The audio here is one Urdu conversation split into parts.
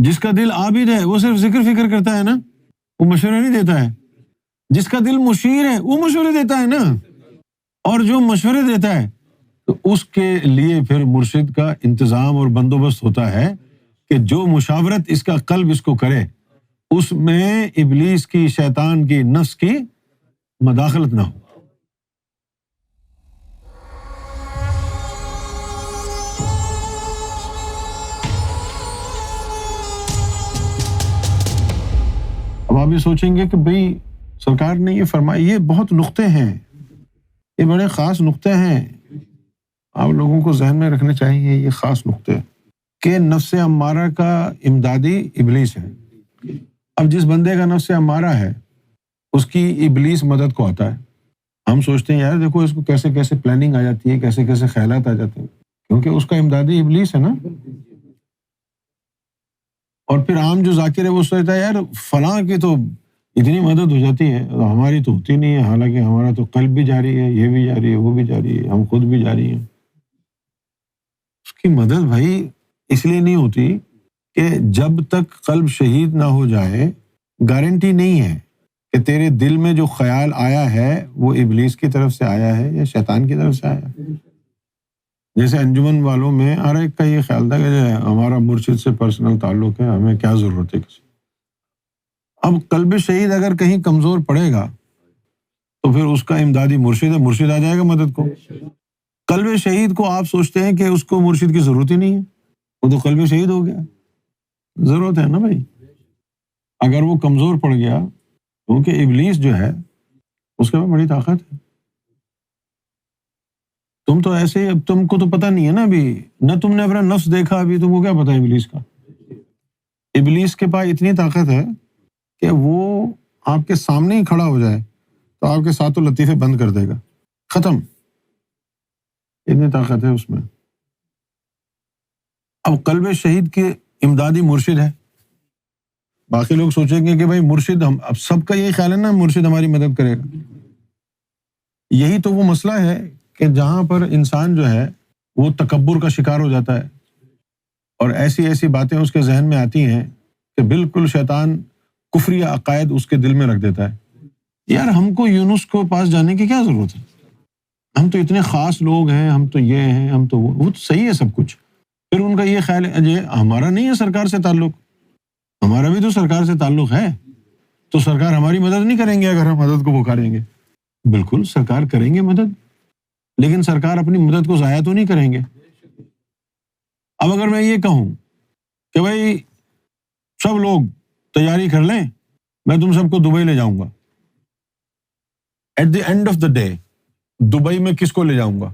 جس کا دل عابد ہے وہ صرف ذکر فکر کرتا ہے نا، وہ مشورے نہیں دیتا ہے. جس کا دل مشیر ہے وہ مشورے دیتا ہے نا، اور جو مشورے دیتا ہے تو اس کے لیے پھر مرشد کا انتظام اور بندوبست ہوتا ہے کہ جو مشاورت اس کا قلب اس کو کرے اس میں ابلیس کی، شیطان کی، نفس کی مداخلت نہ ہو. اب آپ یہ سوچیں گے کہ بھئی سرکار نے یہ فرمایا، یہ بہت نقطے ہیں، یہ بڑے خاص نقطے ہیں، آپ لوگوں کو ذہن میں رکھنے چاہیے یہ خاص نقطے کہ نفس امارہ کا امدادی ابلیس ہے. اب جس بندے کا نفس امارہ ہے اس کی ابلیس مدد کو آتا ہے. ہم سوچتے ہیں یار دیکھو اس کو کیسے کیسے پلاننگ آ جاتی ہے، کیسے کیسے خیالات آ جاتے ہیں، کیونکہ اس کا امدادی ابلیس ہے نا. اور پھر عام جو ذاکر ہے وہ سوچتا ہے یار فلاں کی تو اتنی مدد ہو جاتی ہے، ہماری تو ہوتی نہیں ہے، حالانکہ ہمارا تو قلب بھی جاری ہے، یہ بھی جاری ہے، وہ بھی جاری ہے، ہم خود بھی جاری ہیں. اس کی مدد بھائی اس لیے نہیں ہوتی کہ جب تک قلب شہید نہ ہو جائے گارنٹی نہیں ہے کہ تیرے دل میں جو خیال آیا ہے وہ ابلیس کی طرف سے آیا ہے یا شیطان کی طرف سے آیا ہے. جیسے انجمن والوں میں ہر ایک کا یہ خیال تھا کہ ہمارا مرشد سے پرسنل تعلق ہے، ہمیں کیا ضرورت ہے کسی. اب قلب شہید اگر کہیں کمزور پڑے گا تو پھر اس کا امدادی مرشد ہے، مرشد آ جائے گا مدد کو. قلب شہید کو آپ سوچتے ہیں کہ اس کو مرشد کی ضرورت ہی نہیں ہے، وہ تو قلب شہید ہو گیا. ضرورت ہے نا بھائی. اگر وہ کمزور پڑ گیا کیونکہ ابلیس جو ہے اس کے میں بڑی طاقت ہے. تم تو ایسے، اب تم کو تو پتہ نہیں ہے نا، ابھی نہ تم نے اپنا نفس دیکھا، ابھی تم کو کیا پتہ ہے ابلیس کا. ابلیس کے پاس اتنی طاقت ہے کہ وہ آپ کے سامنے ہی کھڑا ہو جائے تو آپ کے ساتھوں لطیفے بند کر دے گا، ختم. اتنی طاقت ہے اس میں. اب قلب شہید کے امدادی مرشد ہے. باقی لوگ سوچیں گے کہ بھائی مرشد، ہم اب سب کا یہی خیال ہے نا مرشد ہماری مدد کرے گا. یہی تو وہ مسئلہ ہے کہ جہاں پر انسان جو ہے وہ تکبر کا شکار ہو جاتا ہے اور ایسی ایسی باتیں اس کے ذہن میں آتی ہیں کہ بالکل شیطان کفری عقائد اس کے دل میں رکھ دیتا ہے. یار ہم کو یونس کو پاس جانے کی کیا ضرورت ہے، ہم تو اتنے خاص لوگ ہیں، ہم تو یہ ہیں، ہم تو وہ تو صحیح ہے سب کچھ. پھر ان کا یہ خیال ہے جی ہمارا نہیں ہے سرکار سے تعلق، ہمارا بھی تو سرکار سے تعلق ہے، تو سرکار ہماری مدد نہیں کریں گے اگر ہم مدد کو پکاریں گے. بالکل سرکار کریں گے مدد، لیکن سرکار اپنی مدد کو ضائع تو نہیں کریں گے. اب اگر میں یہ کہوں کہ بھائی سب لوگ تیاری کر لیں، میں تم سب کو دبئی لے جاؤں گا، at the end of the day Dubai میں کس کو لے جاؤں گا؟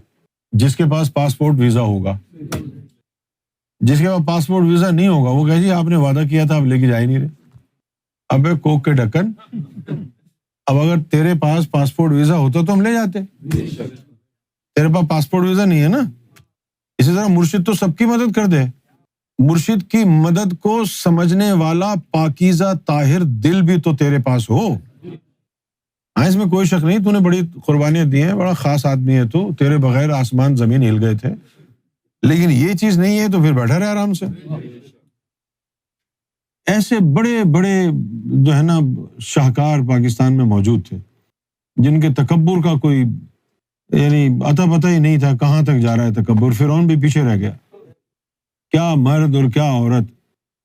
جس کے پاس پاسپورٹ ویزا ہوگا. جس کے پاس پاسپورٹ ویزا نہیں ہوگا وہ کہے جی آپ نے وعدہ کیا تھا، آپ لے کے جا ہی نہیں رہے. ابے کوک کے ڈھکن، اب اگر تیرے پاس پاسپورٹ ویزا ہوتا تو ہم لے جاتے. تیرے پاس پاسپورٹ ویزا نہیں ہے نا. اسی طرح مرشد تو سب کی مدد کر دے. مرشد کی مدد کو سمجھنے والا پاکیزہ طاہر دل بھی تو تیرے پاس ہو. ہاں اس میں کوئی شک نہیں، تو نے بڑی قربانیاں دی ہیں، بڑا خاص آدمی ہے تو، تیرے بغیر آسمان زمین ہل گئے تھے، لیکن یہ چیز نہیں ہے تو پھر بیٹھا رہے آرام سے. ایسے بڑے بڑے جو ہے نا شاہکار پاکستان میں موجود تھے جن کے تکبر کا کوئی یعنی اتا پتہ ہی نہیں تھا کہاں تک جا رہا ہے تکبر. فرعون بھی پیچھے رہ گیا، کیا مرد اور کیا عورت.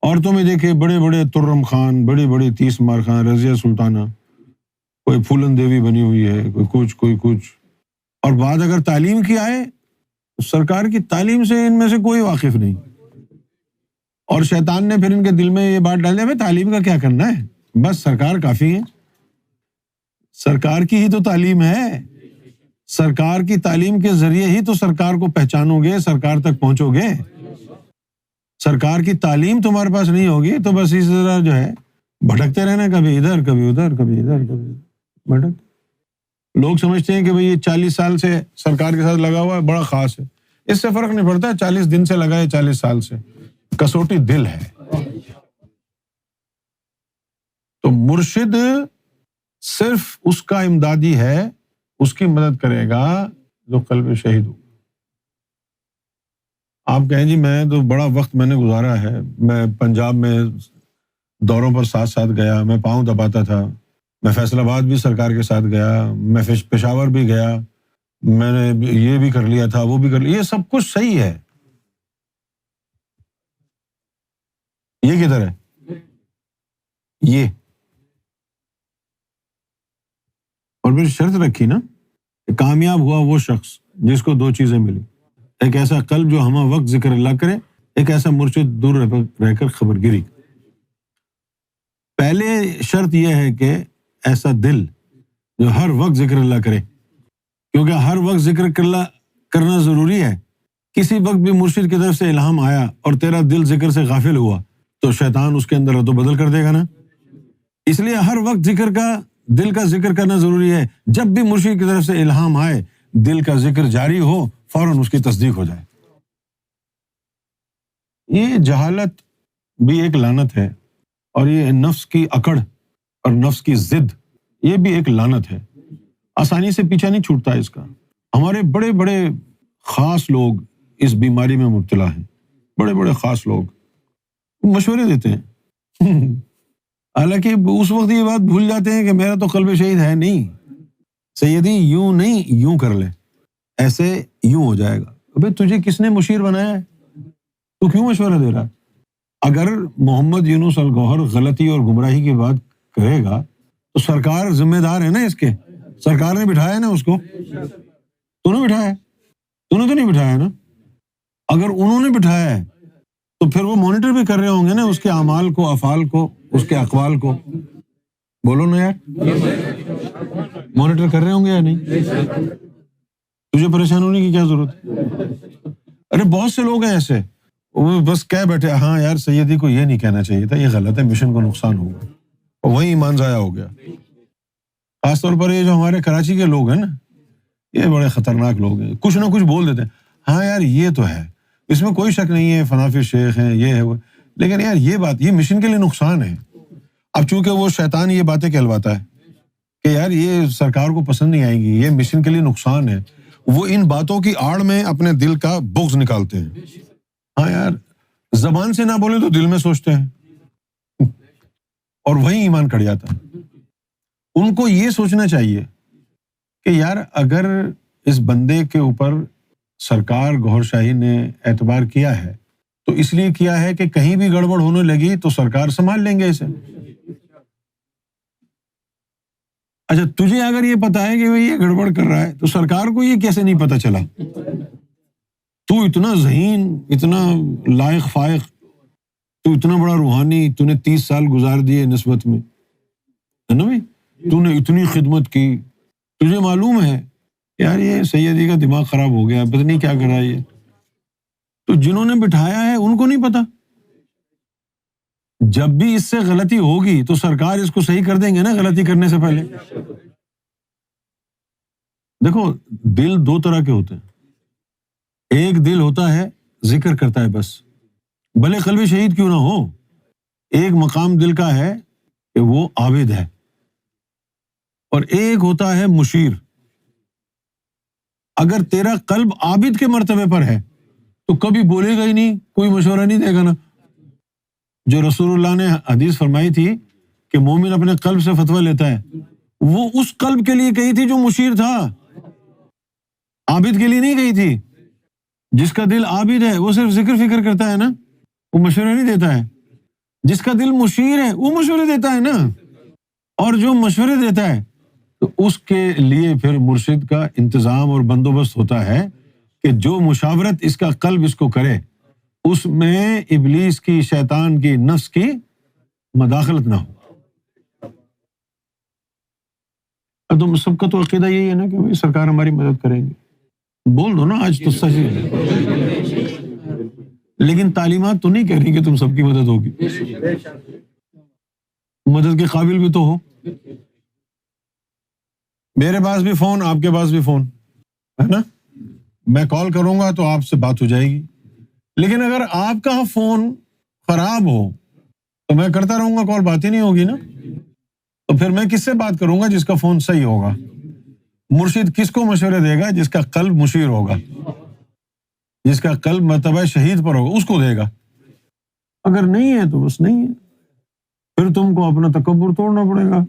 عورتوں میں دیکھے بڑے بڑے ترم خان، بڑی بڑی 30 مار خان، رضیہ سلطانہ، کوئی پھولن دیوی بنی ہوئی ہے، کوئی کچھ کوئی کچھ. اور بات اگر تعلیم کی آئے تو سرکار کی تعلیم سے ان میں سے کوئی واقف نہیں. اور شیطان نے پھر ان کے دل میں یہ بات ڈال دیا بھائی تعلیم کا کیا کرنا ہے، بس سرکار کافی ہے. سرکار کی ہی تو تعلیم ہے، سرکار کی تعلیم کے ذریعے ہی تو سرکار کو پہچانو گے، سرکار تک پہنچو گے. سرکار کی تعلیم تمہارے پاس نہیں ہوگی تو بس اس طرح جو ہے بھٹکتے رہنا، کبھی ادھر کبھی ادھر کبھی ادھر کبھی بھٹک. لوگ سمجھتے ہیں کہ بھئی یہ 40 سال سے سرکار کے ساتھ لگا ہوا ہے، بڑا خاص ہے. اس سے فرق نہیں پڑتا 40 دن سے لگا ہے 40 سال سے، کسوٹی دل ہے. تو مرشد صرف اس کا امدادی ہے، اس کی مدد کرے گا جو قلب شہید ہو. آپ کہیں جی میں تو بڑا وقت میں نے گزارا ہے، میں پنجاب میں دوروں پر ساتھ ساتھ گیا، میں پاؤں دباتا تھا، میں فیصل آباد بھی سرکار کے ساتھ گیا، میں پشاور بھی گیا، میں نے یہ بھی کر لیا تھا، وہ بھی کر لیا، یہ سب کچھ صحیح ہے، یہ کدھر ہے؟ یہ اور پھر شرط رکھی نا کہ کامیاب ہوا وہ شخص جس کو دو چیزیں ملی، ایک ایسا قلب جو ہمہ وقت ذکر اللہ کرے، ایک ایسا مرشد دور رہ کر خبر گیری۔ پہلے شرط یہ ہے کہ ایسا دل جو ہر وقت ذکر اللہ کرے، کیونکہ ہر وقت ذکر اللہ کرنا ضروری ہے۔ کسی وقت بھی مرشد کی طرف سے الہام آیا اور تیرا دل ذکر سے غافل ہوا تو شیطان اس کے اندر رد و بدل کر دے گا نا۔ اس لیے ہر وقت دل کا ذکر کرنا ضروری ہے۔ جب بھی مرشد کی طرف سے الہام آئے، دل کا ذکر جاری ہو، فوراً اس کی تصدیق ہو جائے۔ یہ جہالت بھی ایک لعنت ہے، اور یہ نفس کی اکڑ اور نفس کی ضد، یہ بھی ایک لعنت ہے، آسانی سے پیچھا نہیں چھوٹتا اس کا۔ ہمارے بڑے بڑے خاص لوگ اس بیماری میں مبتلا ہیں، بڑے بڑے خاص لوگ مشورے دیتے ہیں، حالانکہ اس وقت یہ بات بھول جاتے ہیں کہ میرا تو قلب شہید ہے نہیں، سیدی یوں نہیں یوں کر لے، ایسے یوں ہو جائے گا۔ ابے تجھے کس نے مشیر بنایا ہے؟ تو کیوں مشورہ دے رہا ہے؟ اگر محمد یونس الگوہر غلطی اور گمراہی کی بات کرے گا تو سرکار ذمہ دار ہے نا اس کے، سرکار نے بٹھایا نا اس کو، تو نے بٹھایا ہے، تو نے تو نہیں بٹھایا نا۔ اگر انہوں نے بٹھایا ہے تو پھر وہ مانیٹر بھی کر رہے ہوں گے نا اس کے اعمال کو، افعال کو، اس کے اقوال کو۔ بولو نا یار، مانیٹر کر رہے ہوں گے یا نہیں؟ تجھے پریشان ہونے کی کیا ضرورت ہے؟ ارے بہت سے لوگ ہیں ایسے، وہ بس کہہ بیٹھے ہاں یار سیدی کو یہ نہیں کہنا چاہیے تھا، یہ غلط ہے، مشن کو نقصان ہوگا، اور وہی ایمان ضائع ہو گیا۔ خاص طور پر یہ جو ہمارے کراچی کے لوگ ہیں نا، یہ بڑے خطرناک لوگ ہیں، کچھ نہ کچھ بول دیتے ہیں، ہاں یار یہ تو ہے، اس میں کوئی شک نہیں ہے، فنافی شیخ ہیں، یہ ہے وہ، لیکن یار یہ بات، یہ مشن کے لیے نقصان ہے۔ اب چونکہ وہ شیطان یہ باتیں کہلواتا ہے کہ یار یہ سرکار کو پسند نہیں آئے گی، یہ مشن کے لیے نقصان ہے، وہ ان باتوں کی آڑ میں اپنے دل کا بغض نکالتے ہیں۔ ہاں یار زبان سے نہ بولے تو دل میں سوچتے ہیں، اور وہی ایمان کٹ جاتا ہے۔ ان کو یہ سوچنا چاہیے کہ یار اگر اس بندے کے اوپر سرکار گوہر شاہی نے اعتبار کیا ہے تو اس لیے کیا ہے کہ کہیں بھی گڑبڑ ہونے لگی تو سرکار سنبھال لیں گے اسے۔ اچھا تجھے اگر یہ پتا ہے کہ یہ گڑبڑ کر رہا ہے تو سرکار کو یہ کیسے نہیں پتا چلا؟ تو اتنا ذہین، اتنا لائق فائق، تو اتنا بڑا روحانی، تو نے 30 سال گزار دیے نسبت میں، ہے نا بھائی، تو نے اتنی خدمت کی، تجھے معلوم ہے یار یہ سیدی کا دماغ خراب ہو گیا، پتہ نہیں کیا کر رہا ہے یہ، تو جنہوں نے بٹھایا ہے ان کو نہیں پتا؟ جب بھی اس سے غلطی ہوگی تو سرکار اس کو صحیح کر دیں گے نا غلطی کرنے سے پہلے۔ دیکھو دل دو طرح کے ہوتے ہیں، ایک دل ہوتا ہے ذکر کرتا ہے بس، بھلے قلب شہید کیوں نہ ہو، ایک مقام دل کا ہے کہ وہ عابد ہے، اور ایک ہوتا ہے مشیر۔ اگر تیرا قلب عابد کے مرتبے پر ہے تو کبھی بولے گا ہی نہیں، کوئی مشورہ نہیں دے گا نا۔ جو رسول اللہ نے حدیث فرمائی تھی کہ مومن اپنے قلب سے فتویٰ لیتا ہے، وہ اس قلب کے لیے کہی تھی جو مشیر تھا، عابد کے لیے نہیں کہی تھی۔ جس کا دل عابد ہے وہ صرف ذکر فکر کرتا ہے نا، وہ مشورہ نہیں دیتا ہے۔ جس کا دل مشیر ہے وہ مشورے دیتا ہے نا، اور جو مشورے دیتا ہے تو اس کے لیے پھر مرشد کا انتظام اور بندوبست ہوتا ہے کہ جو مشاورت اس کا قلب اس کو کرے اس میں ابلیس کی، شیطان کی، نفس کی مداخلت نہ ہو۔ تم سب کا تو عقیدہ یہی ہے نا کہ سرکار ہماری مدد کریں گے، بول دو نا آج تو صحیح ہے، لیکن تعلیمات تو نہیں کہہ رہی کہ تم سب کی مدد ہوگی، مدد کے قابل بھی تو ہو۔ میرے پاس بھی فون، آپ کے پاس بھی فون ہے نا، میں کال کروں گا تو آپ سے بات ہو جائے گی، لیکن اگر آپ کا فون خراب ہو تو میں کرتا رہوں گا کال، بات ہی نہیں ہوگی نا۔ تو پھر میں کس سے بات کروں گا؟ جس کا فون صحیح ہوگا۔ مرشد کس کو مشورے دے گا؟ جس کا قلب مشیر ہوگا۔ جس کا قلب مرتبہ شہید پر ہوگا اس کو دے گا، اگر نہیں ہے تو بس نہیں ہے، پھر تم کو اپنا تکبر توڑنا پڑے گا۔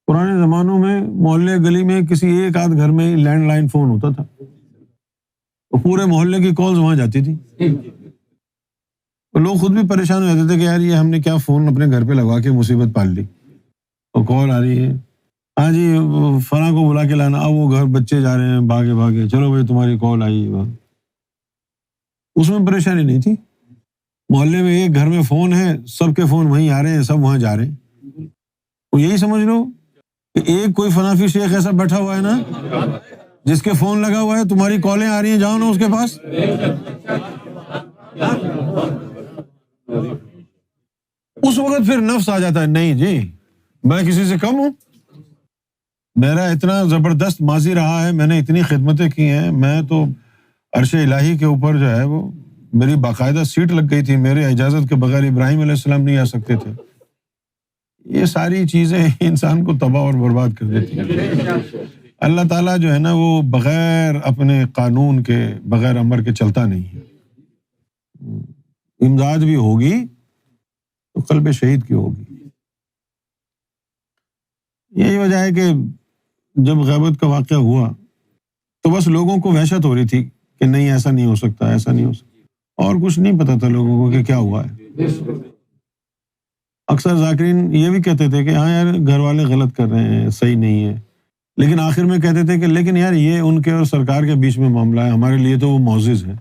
پرانے زمانوں میں محلے گلی میں کسی ایک آدھ گھر میں لینڈ لائن فون ہوتا تھا، تو پورے محلے کی کالز وہاں جاتی تھی، لوگ خود بھی پریشان ہو جاتے تھے کہ یار یہ ہم نے کیا فون اپنے گھر پہ لگا کے مصیبت پال لی، اور کال آ رہی ہے، ہاں جی فلاں کو بلا کے لانا، اب وہ گھر بچے جا رہے ہیں بھاگے بھاگے، چلو بھائی تمہاری کال آئی۔ اس میں پریشانی نہیں تھی، محلے میں ایک گھر میں فون ہے، سب کے فون وہیں آ رہے ہیں، سب وہاں جا رہے ہیں۔ تو یہی سمجھ لو کہ ایک کوئی فنافی شیخ ایسا بیٹھا ہوا ہے نا جس کے فون لگا ہوا ہے، تمہاری کالیں آ رہی ہیں، جاؤ نا اس کے پاس۔ اس وقت پھر نفس آ جاتا ہے، نہیں جی میں کسی سے کم ہوں، میرا اتنا زبردست ماضی رہا ہے، میں نے اتنی خدمتیں کی ہیں، میں تو عرش الہی کے اوپر جو ہے وہ میری باقاعدہ سیٹ لگ گئی تھی، میرے اجازت کے بغیر ابراہیم علیہ السلام نہیں آ سکتے تھے۔ یہ ساری چیزیں انسان کو تباہ اور برباد کر دیتی ہیں۔ اللہ تعالیٰ جو ہے نا وہ بغیر اپنے قانون کے، بغیر امر کے چلتا نہیں ہے۔ امداد بھی ہوگی تو قلب شہید کی ہوگی۔ یہی وجہ ہے کہ جب غیبت کا واقعہ ہوا تو بس لوگوں کو وحشت ہو رہی تھی کہ نہیں ایسا نہیں ہو سکتا، ایسا نہیں ہو سکتا، اور کچھ نہیں پتا تھا لوگوں کو کہ کیا ہوا ہے۔ اکثر ذاکرین یہ بھی کہتے تھے کہ ہاں یار گھر والے غلط کر رہے ہیں، صحیح نہیں ہے، لیکن آخر میں کہتے تھے کہ لیکن یار یہ ان کے اور سرکار کے بیچ میں معاملہ ہے، ہمارے لیے تو وہ معزز ہے،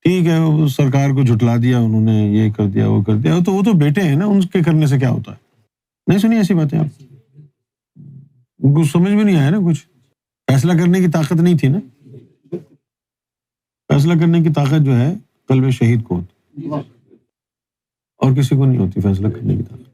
ٹھیک ہے وہ سرکار کو جھٹلا دیا انہوں نے، یہ کر دیا وہ کر دیا، تو وہ تو بیٹے ہیں نا، ان کے کرنے سے کیا ہوتا ہے۔ نہیں سنی ایسی باتیں آپ؟ کچھ سمجھ میں نہیں آیا نا، کچھ فیصلہ کرنے کی طاقت نہیں تھی نا۔ فیصلہ کرنے کی طاقت جو ہے قلب شہید کو ہوتی، اور کسی کو نہیں ہوتی فیصلہ کرنے کی طاقت۔